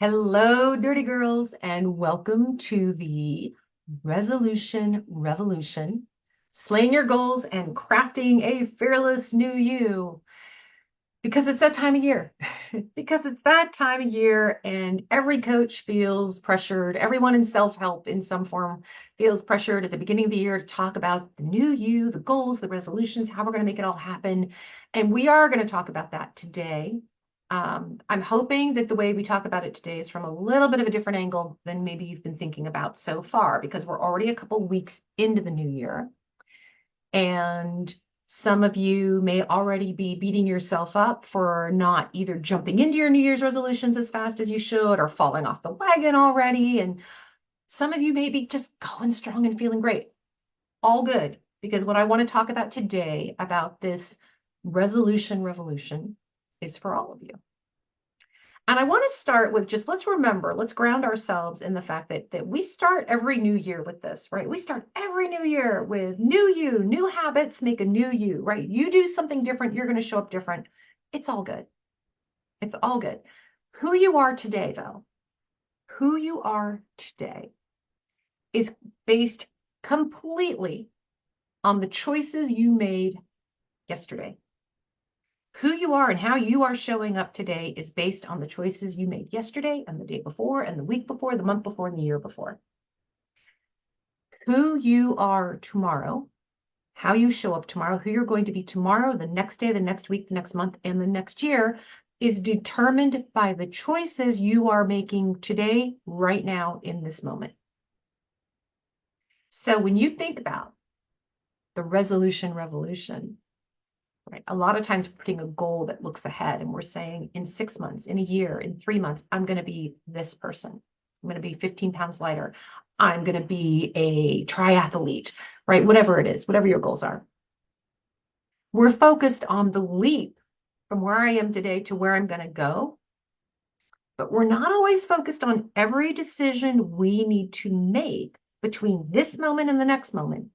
Hello, dirty girls, and welcome to the Resolution Revolution, slaying your goals and crafting a fearless new you. Because it's that time of year. Because it's that time of year, and every coach feels pressured. Everyone in self-help in some form feels pressured at the beginning of the year to talk about the new you, the goals, the resolutions, how we're going to make it all happen. And we are going to talk about that today. I'm hoping that the way we talk about it today is from a little bit of a different angle than maybe you've been thinking about so far, because we're already a couple weeks into the new year. And some of you may already be beating yourself up for not either jumping into your New Year's resolutions as fast as you should or falling off the wagon already. And some of you may be just going strong and feeling great. All good, because what I want to talk about today about this resolution revolution is for all of you. And I want to start with just let's remember, let's ground ourselves in the fact that we start every new year with this, right? We start every new year with new you, new habits, make a new you, right? You do something different, you're going to show up different. It's all good. It's all good. Who you are today, though, who you are today is based completely on the choices you made yesterday. Who you are and how you are showing up today is based on the choices you made yesterday and the day before and the week before, the month before, and the year before. Who you are tomorrow, how you show up tomorrow, who you're going to be tomorrow, the next day, the next week, the next month, and the next year is determined by the choices you are making today, right now, in this moment. So when you think about the resolution revolution, right? A lot of times we're putting a goal that looks ahead and we're saying in 6 months, in a year, in 3 months, I'm going to be this person. I'm going to be 15 pounds lighter. I'm going to be a triathlete, right? Whatever it is, whatever your goals are. We're focused on the leap from where I am today to where I'm going to go. But we're not always focused on every decision we need to make between this moment and the next moment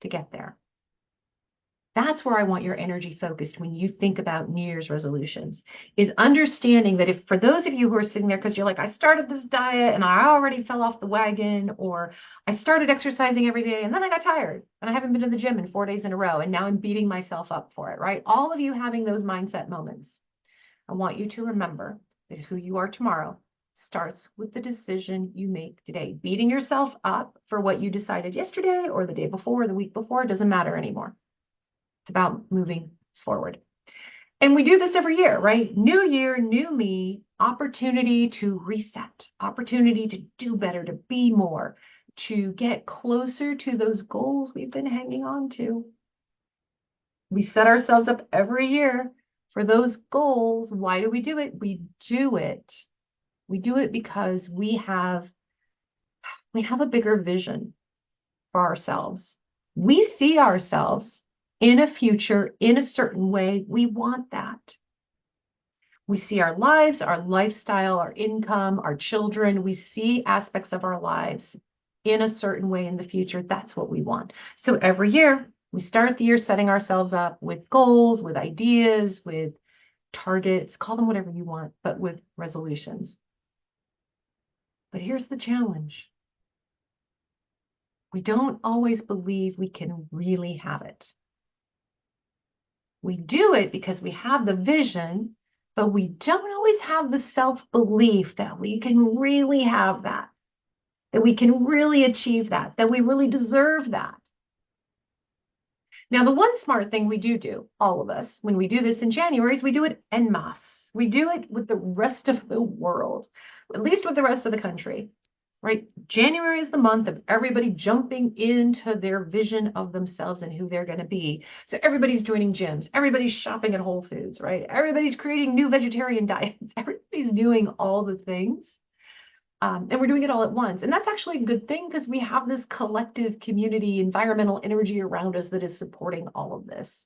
to get there. That's where I want your energy focused when you think about New Year's resolutions, is understanding that if for those of you who are sitting there because you're like, I started this diet and I already fell off the wagon, or I started exercising every day and then I got tired and I haven't been to the gym in 4 days in a row and now I'm beating myself up for it, right? All of you having those mindset moments. I want you to remember that who you are tomorrow starts with the decision you make today. Beating yourself up for what you decided yesterday or the day before, or the week before, doesn't matter anymore. It's about moving forward. And we do this every year, right? New year, new me, opportunity to reset, opportunity to do better, to be more, to get closer to those goals we've been hanging on to. We set ourselves up every year for those goals. Why do we do it? We do it. We do it because we have a bigger vision for ourselves. We see ourselves in a future in a certain way. We want that. We see our lives, our lifestyle, our income, our children. We see aspects of our lives in a certain way in the future. That's what we want. So every year, we start the year setting ourselves up with goals, with ideas, with targets, call them whatever you want, but with resolutions. But here's the challenge. We don't always believe we can really have it. We do it because we have the vision, but we don't always have the self-belief that we can really have that we can really achieve that we really deserve that. Now, the one smart thing we do, all of us, when we do this in January, is we do it en masse. We do it with the rest of the world, at least with the rest of the country. Right? January is the month of everybody jumping into their vision of themselves and who they're going to be. So everybody's joining gyms. Everybody's shopping at Whole Foods, right? Everybody's creating new vegetarian diets. Everybody's doing all the things. And we're doing it all at once. And that's actually a good thing because we have this collective community, environmental energy around us that is supporting all of this.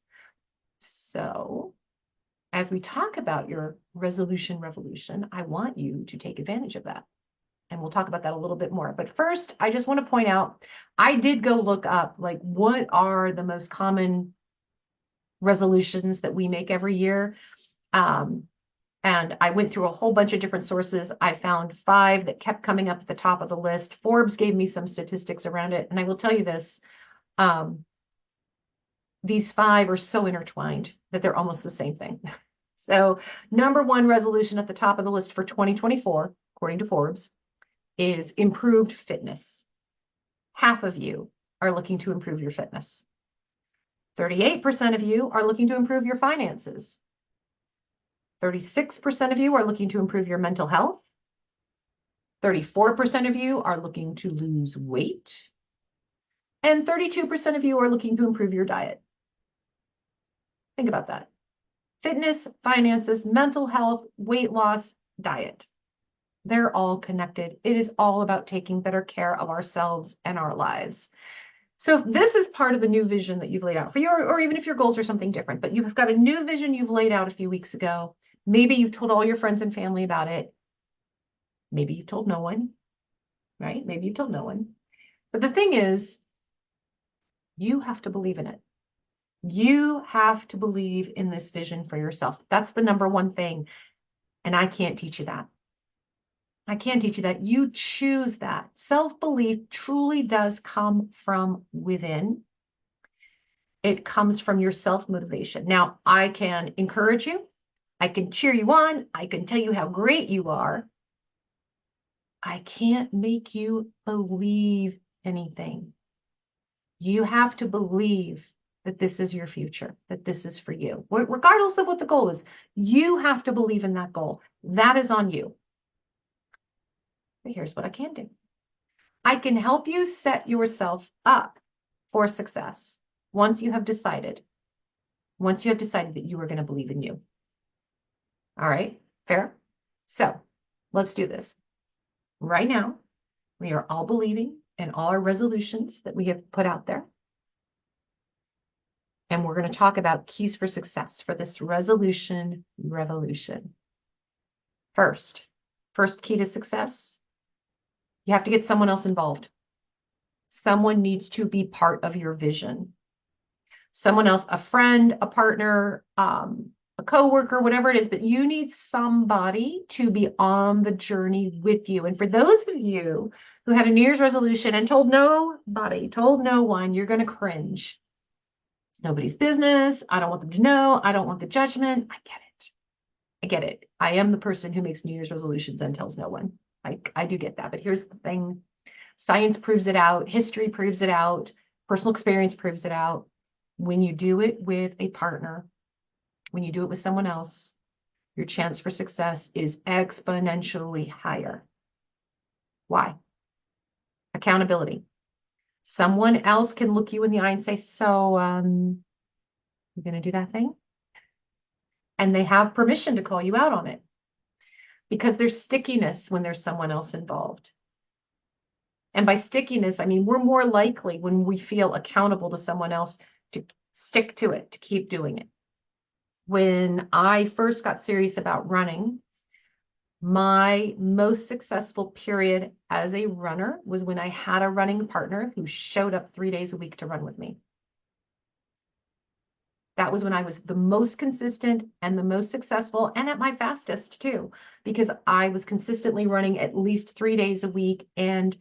So as we talk about your resolution revolution, I want you to take advantage of that. And we'll talk about that a little bit more. But first, I just want to point out, I did go look up, like, what are the most common resolutions that we make every year? And I went through a whole bunch of different sources. I found 5 that kept coming up at the top of the list. Forbes gave me some statistics around it. And I will tell you this, these 5 are so intertwined that they're almost the same thing. So number 1 resolution at the top of the list for 2024, according to Forbes, is improved fitness. Half of you are looking to improve your fitness. 38% of you are looking to improve your finances. 36% of you are looking to improve your mental health. 34% of you are looking to lose weight. And 32% of you are looking to improve your diet. Think about that. Fitness, finances, mental health, weight loss, diet. They're all connected. It is all about taking better care of ourselves and our lives. So if this is part of the new vision that you've laid out for you, or even if your goals are something different, but you've got a new vision you've laid out a few weeks ago, maybe you've told all your friends and family about it. Maybe you've told no one, right? Maybe you've told no one. But the thing is, you have to believe in it. You have to believe in this vision for yourself. That's the number one thing. And I can't teach you that. I can't teach you that. You choose that. Self-belief truly does come from within. It comes from your self-motivation. Now, I can encourage you. I can cheer you on. I can tell you how great you are. I can't make you believe anything. You have to believe that this is your future, that this is for you. Regardless of what the goal is, you have to believe in that goal. That is on you. But here's what I can do. I can help you set yourself up for success once you have decided that you are going to believe in you. All right, fair? So let's do this. Right now, we are all believing in all our resolutions that we have put out there. And we're going to talk about keys for success for this resolution revolution. First key to success, you have to get someone else involved. Someone needs to be part of your vision. Someone else, a friend, a partner, a coworker, whatever it is, but you need somebody to be on the journey with you. And for those of you who had a New Year's resolution and told nobody, told no one, you're going to cringe. It's nobody's business. I don't want them to know. I don't want the judgment. I get it. I get it. I am the person who makes New Year's resolutions and tells no one. I do get that. But here's the thing. Science proves it out. History proves it out. Personal experience proves it out. When you do it with a partner, when you do it with someone else, your chance for success is exponentially higher. Why? Accountability. Someone else can look you in the eye and say, so, you going to do that thing? And they have permission to call you out on it because there's stickiness when there's someone else involved. And by stickiness, I mean, we're more likely when we feel accountable to someone else to stick to it, to keep doing it. When I first got serious about running, my most successful period as a runner was when I had a running partner who showed up 3 days a week to run with me. That was when I was the most consistent and the most successful and at my fastest too, because I was consistently running at least 3 days a week. And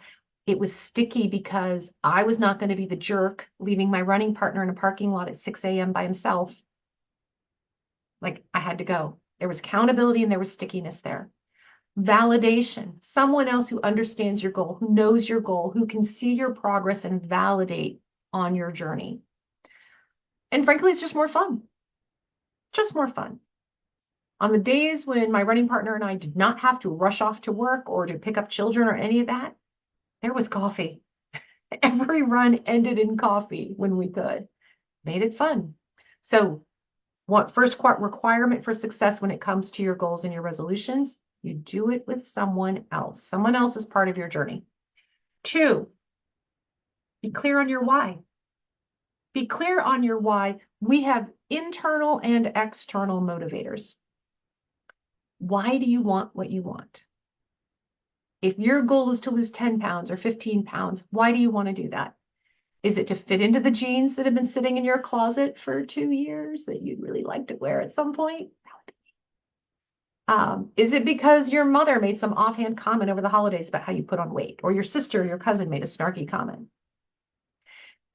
it was sticky because I was not going to be the jerk leaving my running partner in a parking lot at 6 a.m. by himself. Like, I had to go. There was accountability and there was stickiness there. Validation, someone else who understands your goal, who knows your goal, who can see your progress and validate on your journey. And frankly, it's just more fun. Just more fun. On the days when my running partner and I did not have to rush off to work or to pick up children or any of that, there was coffee. Every run ended in coffee when we could. Made it fun. So what first requirement for success when it comes to your goals and your resolutions? You do it with someone else. Someone else is part of your journey. 2, be clear on your why. Be clear on your why. We have internal and external motivators. Why do you want what you want? If your goal is to lose 10 pounds or 15 pounds, why do you want to do that? Is it to fit into the jeans that have been sitting in your closet for 2 years that you'd really like to wear at some point? Is it because your mother made some offhand comment over the holidays about how you put on weight, or your sister or your cousin made a snarky comment?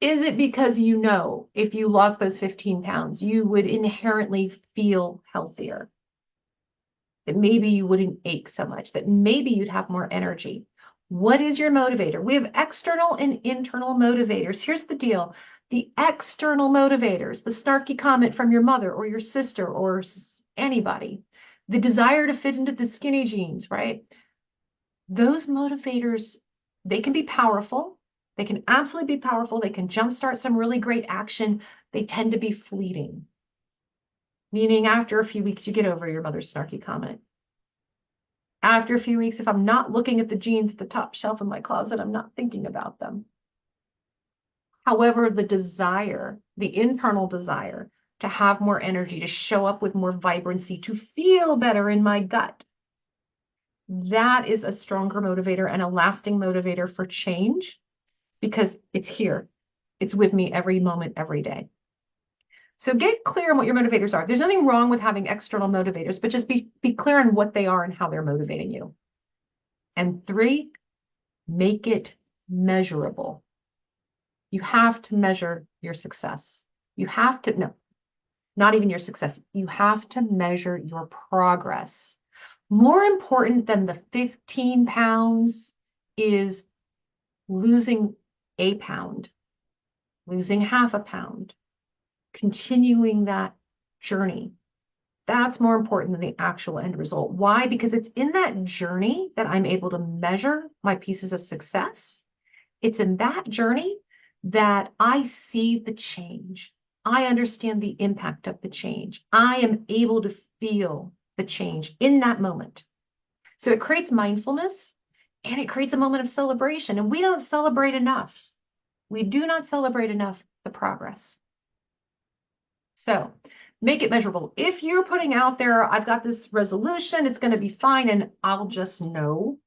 Is it because you know if you lost those 15 pounds, you would inherently feel healthier? That maybe you wouldn't ache so much, that maybe you'd have more energy. What is your motivator? We have external and internal motivators. Here's the deal. The external motivators, the snarky comment from your mother or your sister or anybody, the desire to fit into the skinny jeans, right? Those motivators, they can be powerful. They can absolutely be powerful. They can jumpstart some really great action. They tend to be fleeting, meaning after a few weeks, you get over your mother's snarky comment. After a few weeks, if I'm not looking at the jeans at the top shelf in my closet, I'm not thinking about them. However, the desire, the internal desire to have more energy, to show up with more vibrancy, to feel better in my gut, that is a stronger motivator and a lasting motivator for change because it's here. It's with me every moment, every day. So get clear on what your motivators are. There's nothing wrong with having external motivators, but just be clear on what they are and how they're motivating you. And 3, make it measurable. You have to measure your success. You have to, no, not even your success. You have to measure your progress. More important than the 15 pounds is losing a pound, losing half a pound, continuing that journey. That's more important than the actual end result. Why? Because it's in that journey that I'm able to measure my pieces of success. It's in that journey that I see the change. I understand the impact of the change. I am able to feel the change in that moment. So it creates mindfulness and it creates a moment of celebration. And we don't celebrate enough. We do not celebrate enough the progress. So make it measurable. If you're putting out there, I've got this resolution, it's going to be fine, and I'll just know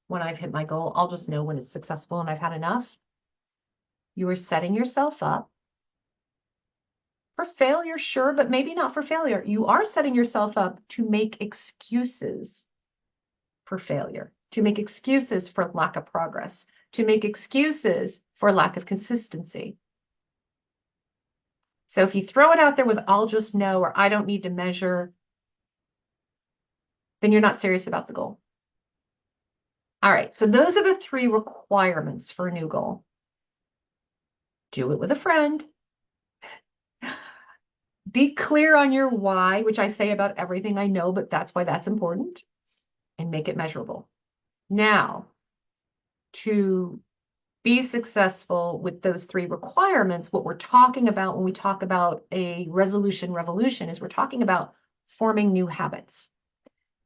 when I've hit my goal. I'll just know when it's successful and I've had enough. You are setting yourself up for failure, sure, but maybe not for failure. You are setting yourself up to make excuses for failure, to make excuses for lack of progress, to make excuses for lack of consistency. So if you throw it out there with I'll just know or I don't need to measure, then you're not serious about the goal. All right, so those are the 3 requirements for a new goal. Do it with a friend. Be clear on your why, which I say about everything I know, but that's why that's important, and make it measurable. Now, to be successful with those 3 requirements, what we're talking about when we talk about a resolution revolution is we're talking about forming new habits.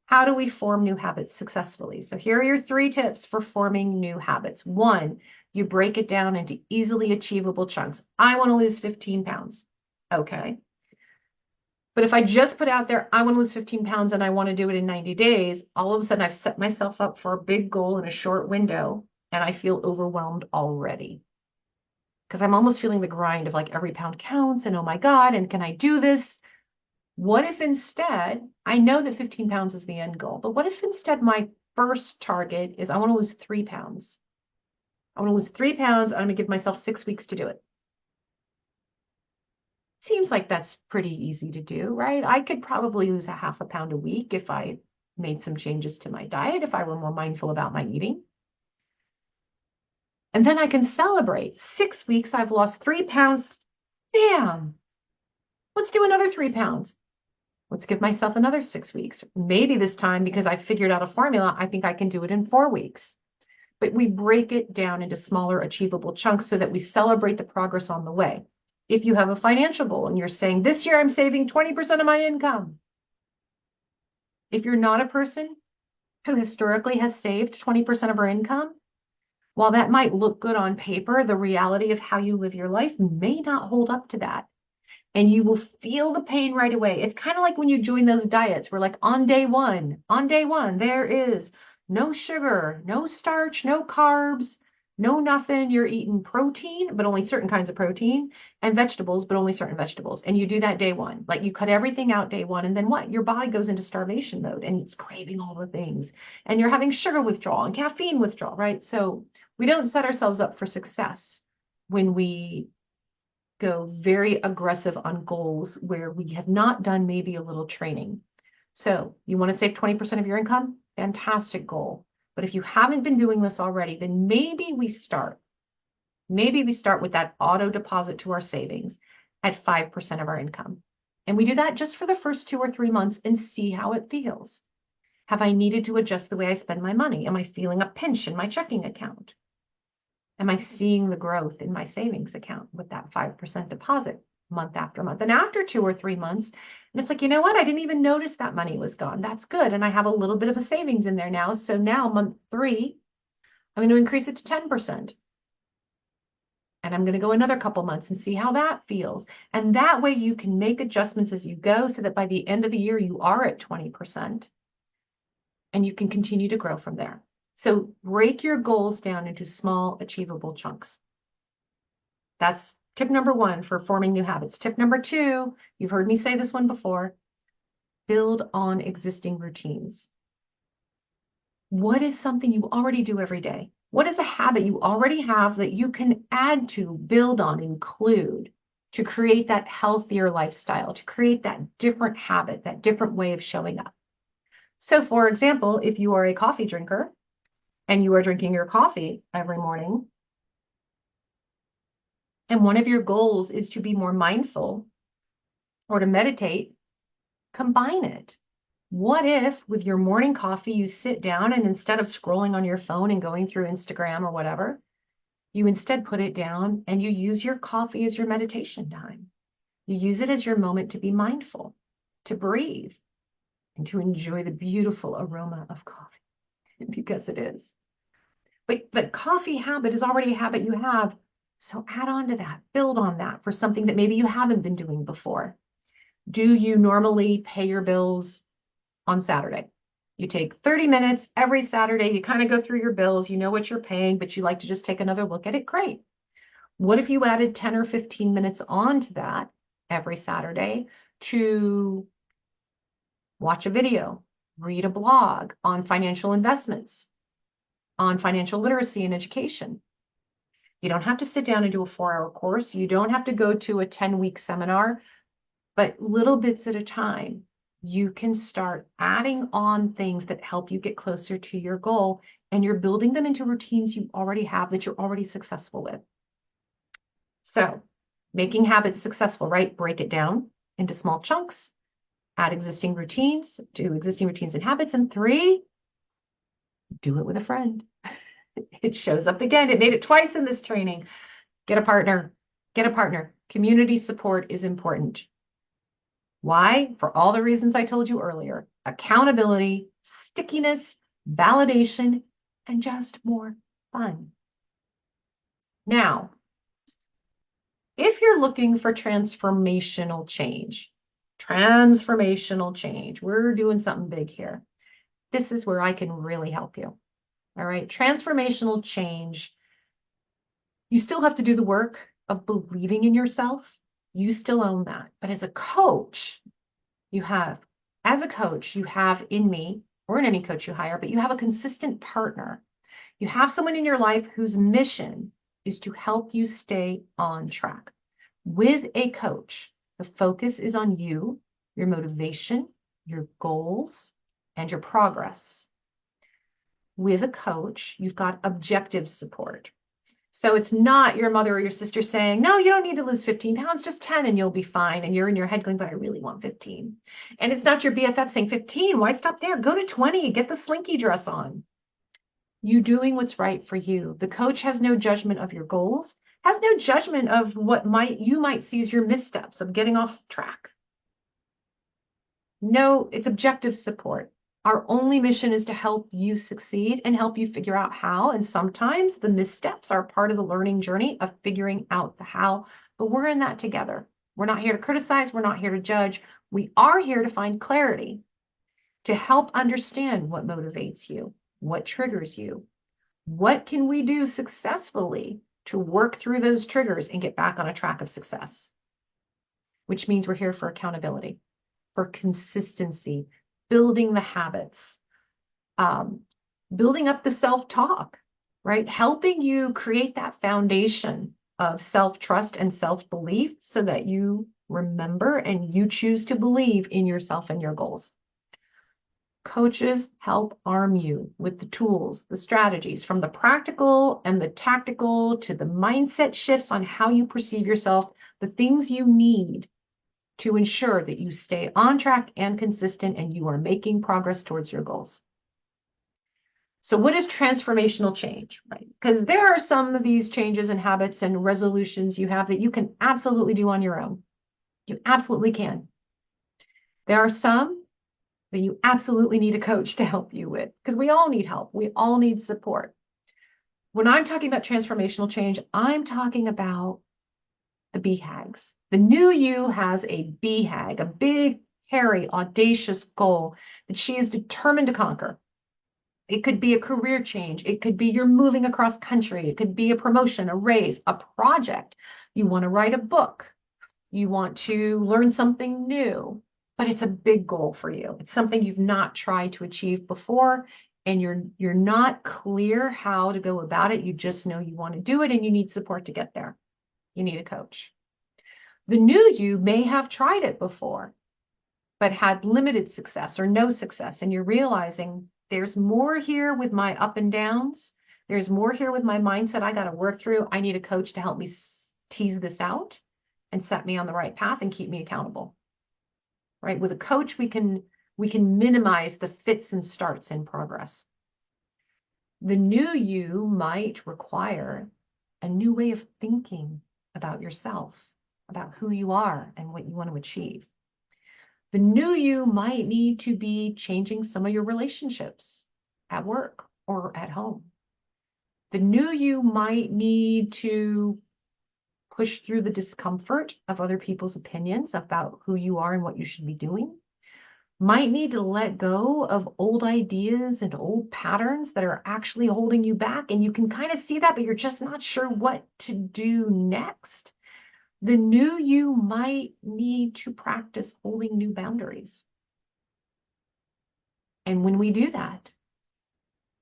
How do we form new habits successfully? So here are your 3 tips for forming new habits. 1, you break it down into easily achievable chunks. I want to lose 15 pounds. Okay. But if I just put out there, I want to lose 15 pounds and I want to do it in 90 days, all of a sudden I've set myself up for a big goal in a short window and I feel overwhelmed already. Because I'm almost feeling the grind of like every pound counts and oh my God, and can I do this? What if instead, I know that 15 pounds is the end goal, but what if instead my first target is I want to lose 3 pounds? I want to lose 3 pounds. I'm going to give myself 6 weeks to do it. Seems like that's pretty easy to do, right? I could probably lose a half a pound a week if I made some changes to my diet, if I were more mindful about my eating. And then I can celebrate 6 weeks. I've lost 3 pounds. Damn. Let's do another 3 pounds. Let's give myself another 6 weeks. Maybe this time, because I figured out a formula, I think I can do it in 4 weeks. But we break it down into smaller, achievable chunks so that we celebrate the progress on the way. If you have a financial goal and you're saying, this year I'm saving 20% of my income. If you're not a person who historically has saved 20% of her income, while that might look good on paper, the reality of how you live your life may not hold up to that. And you will feel the pain right away. It's kind of like when you join those diets where like on day one, there is no sugar, no starch, no carbs, No nothing, you're eating protein, but only certain kinds of protein, and vegetables, but only certain vegetables. And you do that day one. Like you cut everything out day one, and then what? Your body goes into starvation mode and it's craving all the things. And you're having sugar withdrawal and caffeine withdrawal, right? So we don't set ourselves up for success when we go very aggressive on goals where we have not done maybe a little training. So you want to save 20% of your income? Fantastic goal. But if you haven't been doing this already, then maybe we start. Maybe we start with that auto deposit to our savings at 5% of our income. And we do that just for the first 2 or 3 months and see how it feels. Have I needed to adjust the way I spend my money? Am I feeling a pinch in my checking account? Am I seeing the growth in my savings account with that 5% deposit month after month? And after 2 or 3 months, and it's like, you know what? I didn't even notice that money was gone. That's good. And I have a little bit of a savings in there now. So now month 3, I'm going to increase it to 10%. And I'm going to go another couple months and see how that feels. And that way you can make adjustments as you go so that by the end of the year, you are at 20% and you can continue to grow from there. So break your goals down into small, achievable chunks. That's tip number 1 for forming new habits. Tip number 2, you've heard me say this one before, build on existing routines. What is something you already do every day? What is a habit you already have that you can add to, build on, include to create that healthier lifestyle, to create that different habit, that different way of showing up? So for example, if you are a coffee drinker and you are drinking your coffee every morning, and one of your goals is to be more mindful or to meditate, combine it. What if with your morning coffee, you sit down and instead of scrolling on your phone and going through Instagram or whatever, you instead put it down and you use your coffee as your meditation time. You use it as your moment to be mindful, to breathe, and to enjoy the beautiful aroma of coffee, because it is. But the coffee habit is already a habit you have. So add on to that, build on that for something that maybe you haven't been doing before. Do you normally pay your bills on Saturday? You take 30 minutes every Saturday, you kind of go through your bills, you know what you're paying, but you like to just take another look at it. Great. What if you added 10 or 15 minutes onto that every Saturday to watch a video, read a blog on financial investments, on financial literacy and education? You don't have to sit down and do a 4-hour course. You don't have to go to a 10-week seminar, but little bits at a time, you can start adding on things that help you get closer to your goal, and you're building them into routines you already have that you're already successful with. So making habits successful, right? Break it down into small chunks, add existing routines, do existing routines and habits. And 3, do it with a friend. It shows up again. It made it twice in this training. Get a partner. Get a partner. Community support is important. Why? For all the reasons I told you earlier. Accountability, stickiness, validation, and just more fun. Now, if you're looking for transformational change, we're doing something big here. This is where I can really help you. All right, transformational change. You still have to do the work of believing in yourself. You still own that. But as a coach, you have in me or in any coach you hire, but you have a consistent partner. You have someone in your life whose mission is to help you stay on track. With a coach, the focus is on you, your motivation, your goals, and your progress. With a coach, you've got objective support. So it's not your mother or your sister saying, no, you don't need to lose 15 pounds, just 10 and you'll be fine. And you're in your head going, but I really want 15. And it's not your BFF saying 15, why stop there? Go to 20, get the slinky dress on. You doing what's right for you. The coach has no judgment of your goals, has no judgment of what you might see as your missteps of getting off track. No, it's objective support. Our only mission is to help you succeed and help you figure out how. And sometimes the missteps are part of the learning journey of figuring out the how, but we're in that together. We're not here to criticize. We're not here to judge. We are here to find clarity, to help understand what motivates you, what triggers you, What can we do successfully to work through those triggers and get back on a track of success? Which means we're here for accountability, for consistency, building the habits, building up the self-talk, right? Helping you create that foundation of self-trust and self-belief so that you remember and you choose to believe in yourself and your goals. Coaches help arm you with the tools, the strategies, from the practical and the tactical to the mindset shifts on how you perceive yourself, the things you need to ensure that you stay on track and consistent and you are making progress towards your goals. So what is transformational change, right? Because there are some of these changes and habits and resolutions you have that you can absolutely do on your own. You absolutely can. There are some that you absolutely need a coach to help you with, because we all need help. We all need support. When I'm talking about transformational change, I'm talking about the BHAGs. The new you has a BHAG, a big, hairy, audacious goal that she is determined to conquer. It could be a career change. It could be you're moving across country. It could be a promotion, a raise, a project. You want to write a book. You want to learn something new, but it's a big goal for you. It's something you've not tried to achieve before, and you're not clear how to go about it. You just know you want to do it and you need support to get there. You need a coach. The new you may have tried it before, but had limited success or no success, and you're realizing there's more here with my up and downs. There's more here with my mindset I got to work through. I need a coach to help me tease this out and set me on the right path and keep me accountable. Right? With a coach, we can minimize the fits and starts in progress. The new you might require a new way of thinking about yourself, about who you are and what you want to achieve. The new you might need to be changing some of your relationships at work or at home. The new you might need to push through the discomfort of other people's opinions about who you are and what you should be doing. Might need to let go of old ideas and old patterns that are actually holding you back. And you can kind of see that, but you're just not sure what to do next. The new you might need to practice holding new boundaries. And when we do that,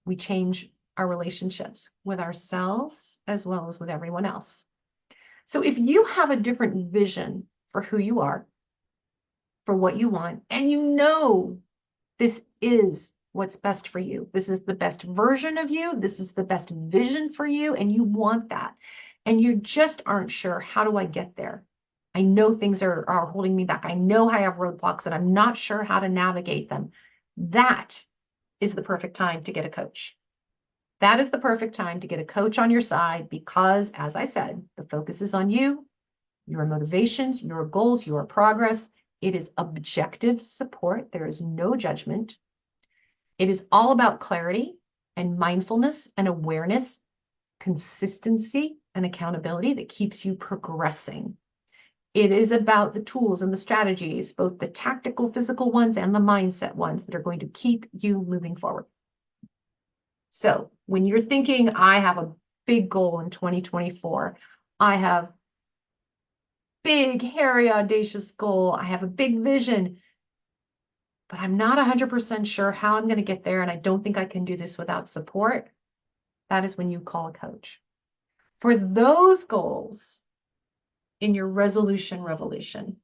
we change our relationships with ourselves as well as with everyone else. So if you have a different vision for who you are, for what you want, and you know this is what's best for you, this is the best version of you, this is the best vision for you, and you want that, and you just aren't sure, how do I get there? I know things are holding me back. I know I have roadblocks and I'm not sure how to navigate them. That is the perfect time to get a coach. That is the perfect time to get a coach on your side because, as I said, the focus is on you, your motivations, your goals, your progress. It is objective support. There is no judgment. It is all about clarity and mindfulness and awareness, consistency and accountability that keeps you progressing. It is about the tools and the strategies, both the tactical, physical ones and the mindset ones that are going to keep you moving forward. So when you're thinking, I have a big goal in 2024, I have big, hairy, audacious goal, I have a big vision, but I'm not 100% sure how I'm going to get there, and I don't think I can do this without support, that is when you call a coach. For those goals in your resolution revolution,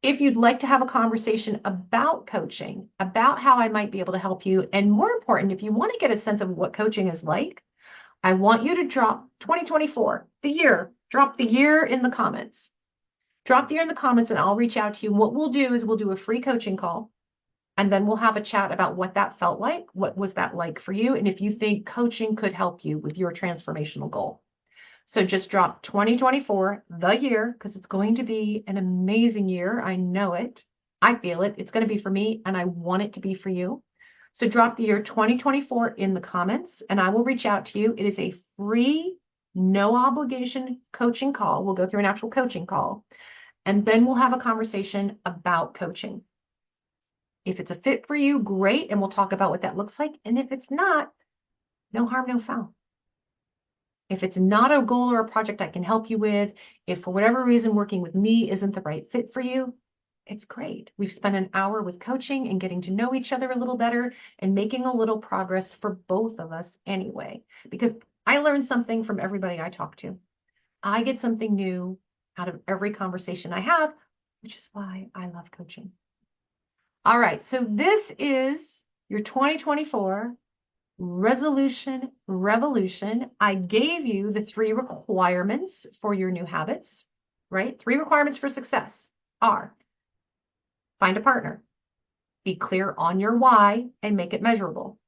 if you'd like to have a conversation about coaching, about how I might be able to help you, and more important, if you want to get a sense of what coaching is like, I want you to drop 2024, the year, drop the year in the comments. Drop the year in the comments and I'll reach out to you. What we'll do is we'll do a free coaching call and then we'll have a chat about what that felt like. What was that like for you? And if you think coaching could help you with your transformational goal. So just drop 2024, the year, because it's going to be an amazing year. I know it. I feel it. It's going to be for me and I want it to be for you. So drop the year 2024 in the comments and I will reach out to you. It is a free, no obligation coaching call. We'll go through an actual coaching call and then we'll have a conversation about coaching. If it's a fit for you, great. And we'll talk about what that looks like. And if it's not, no harm, no foul. If it's not a goal or a project I can help you with, if for whatever reason working with me isn't the right fit for you, it's great. We've spent an hour with coaching and getting to know each other a little better and making a little progress for both of us anyway, because I learn something from everybody I talk to. I get something new out of every conversation I have, which is why I love coaching. All right, so this is your 2024 resolution revolution. I gave you the 3 requirements for your new habits, right? 3 requirements for success are: find a partner, be clear on your why, and make it measurable.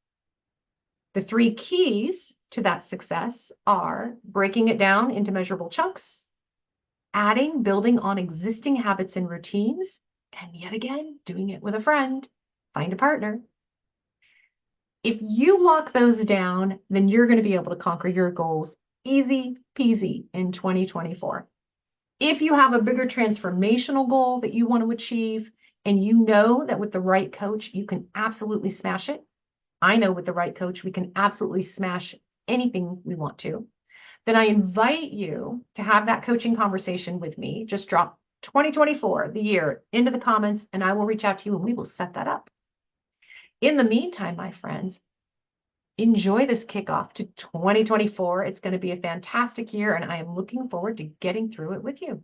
The 3 keys to that success are breaking it down into measurable chunks, building on existing habits and routines, and yet again, doing it with a friend. Find a partner. If you lock those down, then you're going to be able to conquer your goals easy peasy in 2024. If you have a bigger transformational goal that you want to achieve, and you know that with the right coach, you can absolutely smash it. I know with the right coach, we can absolutely smash anything we want to. Then I invite you to have that coaching conversation with me. Just drop 2024, the year, into the comments, and I will reach out to you and we will set that up. In the meantime, my friends, enjoy this kickoff to 2024. It's going to be a fantastic year, and I am looking forward to getting through it with you.